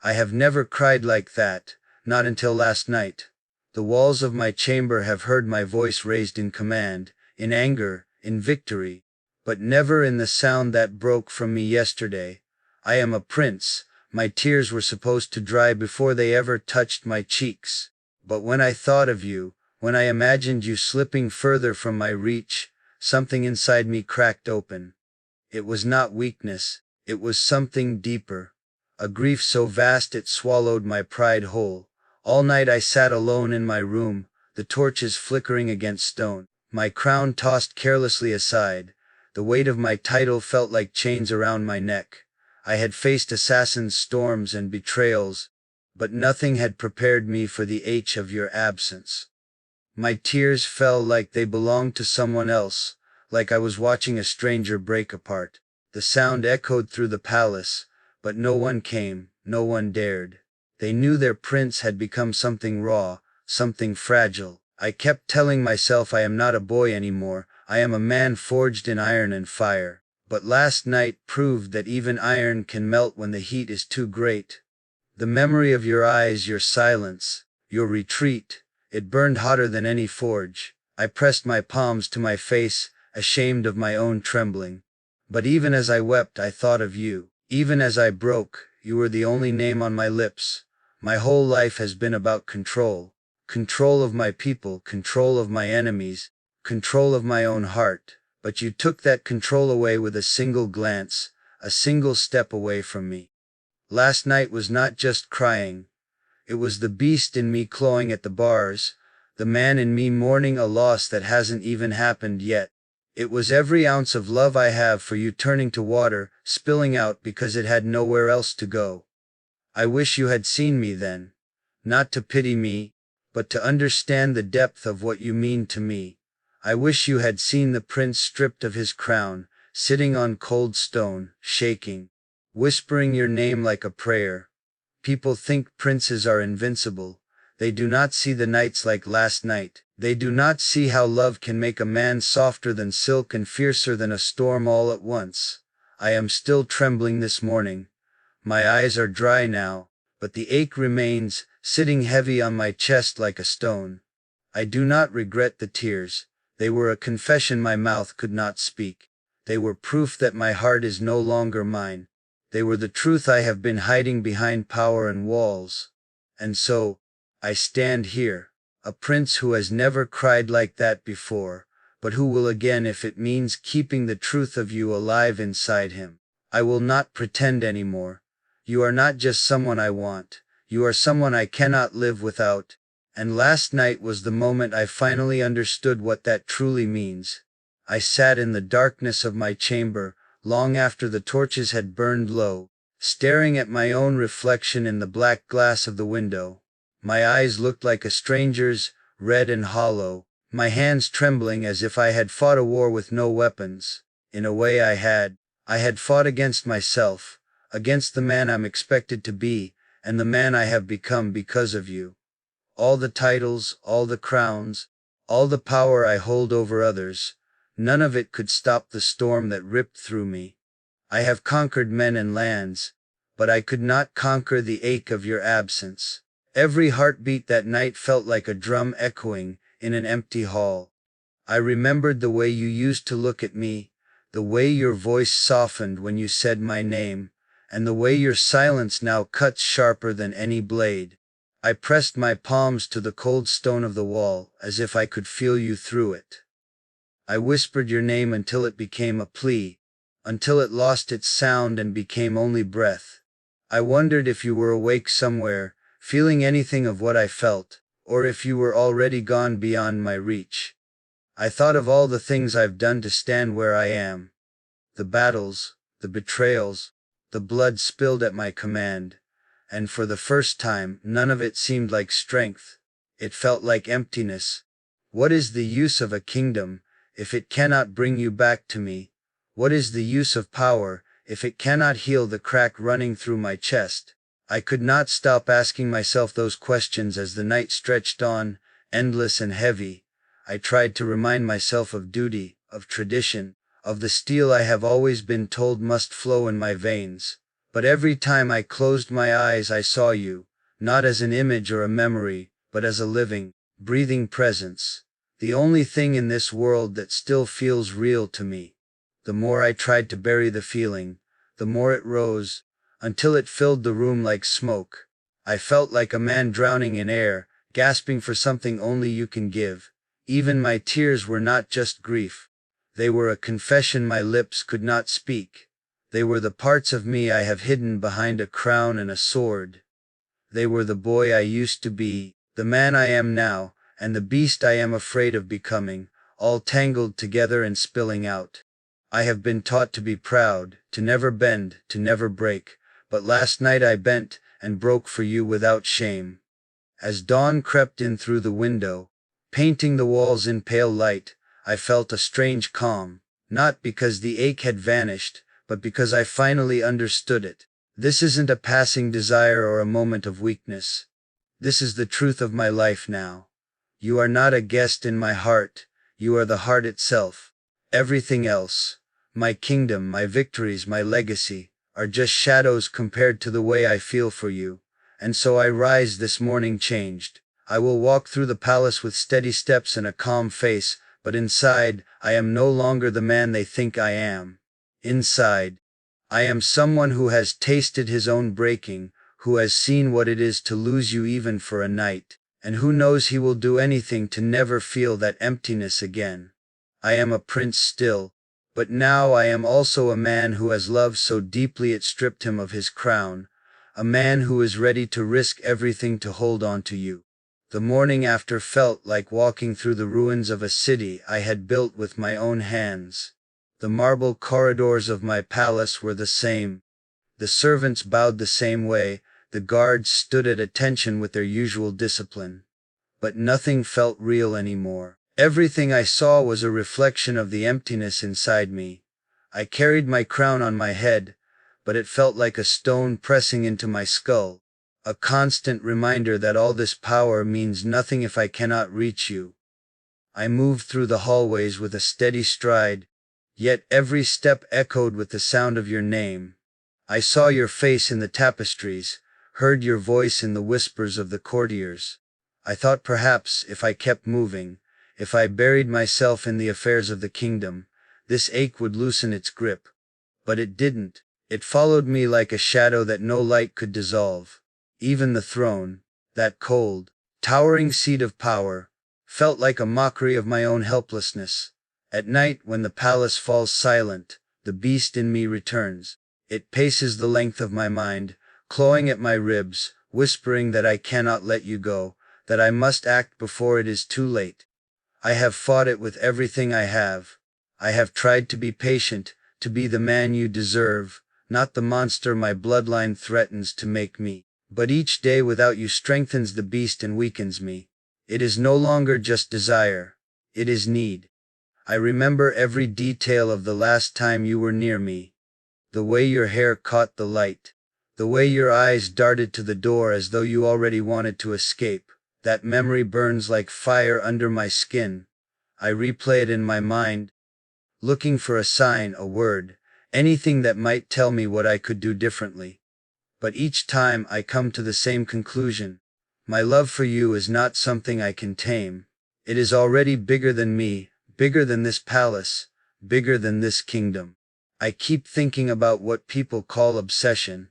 I have never cried like that, not until last night. The walls of my chamber have heard my voice raised in command, in anger, in victory, but never in the sound that broke from me yesterday. I am a prince. My tears were supposed to dry before they ever touched my cheeks. But when I thought of you, when I imagined you slipping further from my reach, something inside me cracked open. It was not weakness, it was something deeper. A grief so vast it swallowed my pride whole. All night I sat alone in my room, the torches flickering against stone, my crown tossed carelessly aside. The weight of my title felt like chains around my neck. I had faced assassins, storms, and betrayals, but nothing had prepared me for the ache of your absence. My tears fell like they belonged to someone else, like I was watching a stranger break apart. The sound echoed through the palace, but no one came, no one dared. They knew their prince had become something raw, something fragile. I kept telling myself I am not a boy anymore, I am a man forged in iron and fire. But last night proved that even iron can melt when the heat is too great. The memory of your eyes, your silence, your retreat, it burned hotter than any forge. I pressed my palms to my face, ashamed of my own trembling. But even as I wept, I thought of you. Even as I broke, you were the only name on my lips. My whole life has been about control. Control of my people, control of my enemies, control of my own heart. But you took that control away with a single glance, a single step away from me. Last night was not just crying. It was the beast in me clawing at the bars, the man in me mourning a loss that hasn't even happened yet. It was every ounce of love I have for you turning to water, spilling out because it had nowhere else to go. I wish you had seen me then. Not to pity me, but to understand the depth of what you mean to me. I wish you had seen the prince stripped of his crown, sitting on cold stone, shaking, whispering your name like a prayer. People think princes are invincible. They do not see the nights like last night. They do not see how love can make a man softer than silk and fiercer than a storm all at once. I am still trembling this morning. My eyes are dry now, but the ache remains, sitting heavy on my chest like a stone. I do not regret the tears. They were a confession my mouth could not speak. They were proof that my heart is no longer mine. They were the truth I have been hiding behind power and walls. And so, I stand here, a prince who has never cried like that before, but who will again if it means keeping the truth of you alive inside him. I will not pretend anymore. You are not just someone I want. You are someone I cannot live without. And last night was the moment I finally understood what that truly means. I sat in the darkness of my chamber, long after the torches had burned low, staring at my own reflection in the black glass of the window. My eyes looked like a stranger's, red and hollow, my hands trembling as if I had fought a war with no weapons. In a way I had fought against myself, against the man I'm expected to be, and the man I have become because of you. All the titles, all the crowns, all the power I hold over others, none of it could stop the storm that ripped through me. I have conquered men and lands, but I could not conquer the ache of your absence. Every heartbeat that night felt like a drum echoing in an empty hall. I remembered the way you used to look at me, the way your voice softened when you said my name, and the way your silence now cuts sharper than any blade. I pressed my palms to the cold stone of the wall, as if I could feel you through it. I whispered your name until it became a plea, until it lost its sound and became only breath. I wondered if you were awake somewhere, feeling anything of what I felt, or if you were already gone beyond my reach. I thought of all the things I've done to stand where I am. The battles, the betrayals, the blood spilled at my command. And for the first time, none of it seemed like strength. It felt like emptiness. What is the use of a kingdom, if it cannot bring you back to me? What is the use of power, if it cannot heal the crack running through my chest? I could not stop asking myself those questions as the night stretched on, endless and heavy. I tried to remind myself of duty, of tradition, of the steel I have always been told must flow in my veins. But every time I closed my eyes I saw you, not as an image or a memory, but as a living, breathing presence, the only thing in this world that still feels real to me. The more I tried to bury the feeling, the more it rose, until it filled the room like smoke. I felt like a man drowning in air, gasping for something only you can give. Even my tears were not just grief. They were a confession my lips could not speak. They were the parts of me I have hidden behind a crown and a sword. They were the boy I used to be, the man I am now, and the beast I am afraid of becoming, all tangled together and spilling out. I have been taught to be proud, to never bend, to never break, but last night I bent and broke for you without shame. As dawn crept in through the window, painting the walls in pale light, I felt a strange calm, not because the ache had vanished, but because I finally understood it. This isn't a passing desire or a moment of weakness. This is the truth of my life now. You are not a guest in my heart, you are the heart itself. Everything else, my kingdom, my victories, my legacy, are just shadows compared to the way I feel for you. And so I rise this morning changed. I will walk through the palace with steady steps and a calm face, but inside, I am no longer the man they think I am. Inside, I am someone who has tasted his own breaking, who has seen what it is to lose you even for a night, and who knows he will do anything to never feel that emptiness again. I am a prince still, but now I am also a man who has loved so deeply it stripped him of his crown, a man who is ready to risk everything to hold on to you. The morning after felt like walking through the ruins of a city I had built with my own hands. The marble corridors of my palace were the same. The servants bowed the same way, the guards stood at attention with their usual discipline. But nothing felt real anymore. Everything I saw was a reflection of the emptiness inside me. I carried my crown on my head, but it felt like a stone pressing into my skull, a constant reminder that all this power means nothing if I cannot reach you. I moved through the hallways with a steady stride, yet every step echoed with the sound of your name. I saw your face in the tapestries, heard your voice in the whispers of the courtiers. I thought perhaps if I kept moving, if I buried myself in the affairs of the kingdom, this ache would loosen its grip. But it didn't. It followed me like a shadow that no light could dissolve. Even the throne, that cold, towering seat of power, felt like a mockery of my own helplessness. At night, when the palace falls silent, the beast in me returns. It paces the length of my mind, clawing at my ribs, whispering that I cannot let you go, that I must act before it is too late. I have fought it with everything I have. I have tried to be patient, to be the man you deserve, not the monster my bloodline threatens to make me. But each day without you strengthens the beast and weakens me. It is no longer just desire. It is need. I remember every detail of the last time you were near me. The way your hair caught the light. The way your eyes darted to the door as though you already wanted to escape. That memory burns like fire under my skin. I replay it in my mind, looking for a sign, a word, anything that might tell me what I could do differently. But each time I come to the same conclusion. My love for you is not something I can tame. It is already bigger than me, bigger than this palace, bigger than this kingdom. I keep thinking about what people call obsession.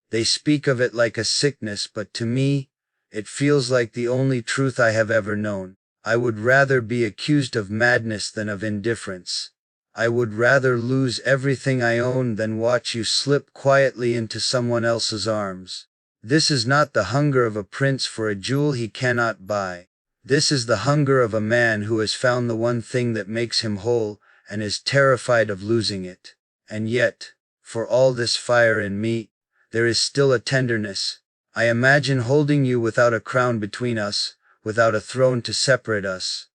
They speak of it like a sickness, but to me, it feels like the only truth I have ever known. I would rather be accused of madness than of indifference. I would rather lose everything I own than watch you slip quietly into someone else's arms. This is not the hunger of a prince for a jewel he cannot buy. This is the hunger of a man who has found the one thing that makes him whole and is terrified of losing it. And yet, for all this fire in me, there is still a tenderness. I imagine holding you without a crown between us, without a throne to separate us.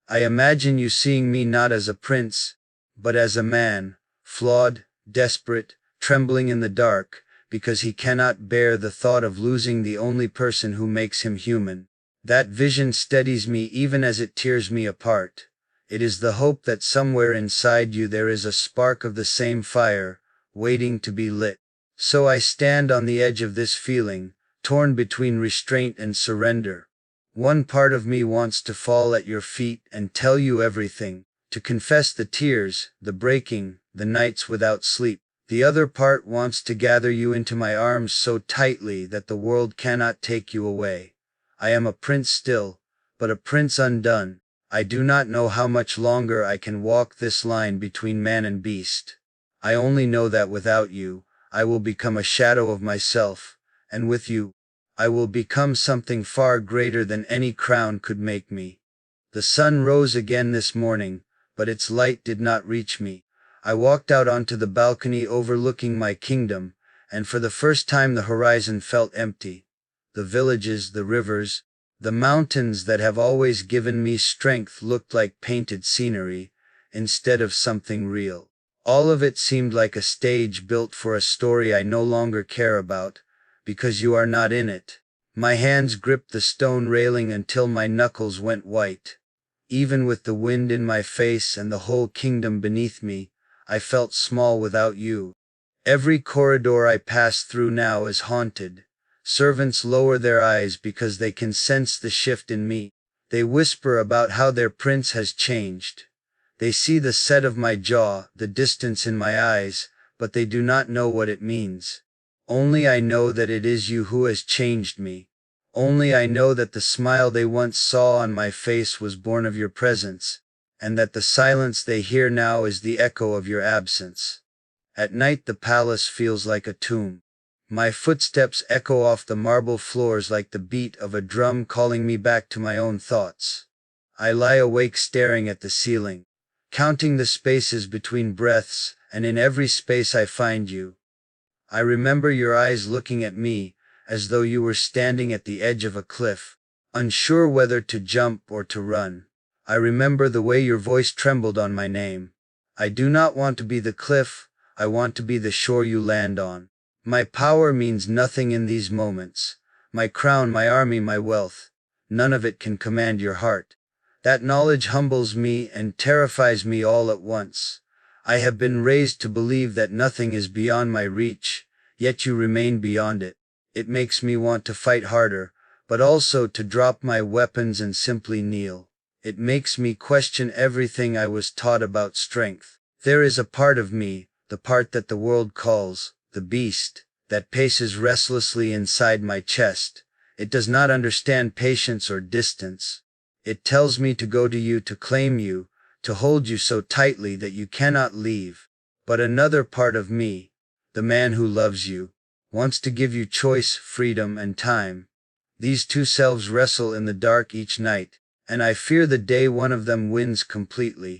I imagine you seeing me not as a prince, but as a man, flawed, desperate, trembling in the dark, because he cannot bear the thought of losing the only person who makes him human. That vision steadies me even as it tears me apart. It is the hope that somewhere inside you there is a spark of the same fire, waiting to be lit. So I stand on the edge of this feeling, torn between restraint and surrender. One part of me wants to fall at your feet and tell you everything, to confess the tears, the breaking, the nights without sleep. The other part wants to gather you into my arms so tightly that the world cannot take you away. I am a prince still, but a prince undone. I do not know how much longer I can walk this line between man and beast. I only know that without you, I will become a shadow of myself, and with you, I will become something far greater than any crown could make me. The sun rose again this morning, but its light did not reach me. I walked out onto the balcony overlooking my kingdom, and for the first time the horizon felt empty. The villages, the rivers, the mountains that have always given me strength looked like painted scenery, instead of something real. All of it seemed like a stage built for a story I no longer care about, because you are not in it. My hands gripped the stone railing until my knuckles went white. Even with the wind in my face and the whole kingdom beneath me, I felt small without you. Every corridor I pass through now is haunted. Servants lower their eyes because they can sense the shift in me. They whisper about how their prince has changed. They see the set of my jaw, the distance in my eyes, but they do not know what it means. Only I know that it is you who has changed me. Only I know that the smile they once saw on my face was born of your presence, and that the silence they hear now is the echo of your absence. At night the palace feels like a tomb. My footsteps echo off the marble floors like the beat of a drum calling me back to my own thoughts. I lie awake staring at the ceiling, counting the spaces between breaths, and in every space I find you. I remember your eyes looking at me, as though you were standing at the edge of a cliff, unsure whether to jump or to run. I remember the way your voice trembled on my name. I do not want to be the cliff, I want to be the shore you land on. My power means nothing in these moments. My crown, my army, my wealth, none of it can command your heart. That knowledge humbles me and terrifies me all at once. I have been raised to believe that nothing is beyond my reach, yet you remain beyond it. It makes me want to fight harder, but also to drop my weapons and simply kneel. It makes me question everything I was taught about strength. There is a part of me, the part that the world calls the beast, that paces restlessly inside my chest. It does not understand patience or distance. It tells me to go to you, to claim you, to hold you so tightly that you cannot leave. But another part of me, the man who loves you, wants to give you choice, freedom, and time. These two selves wrestle in the dark each night, and I fear the day one of them wins completely.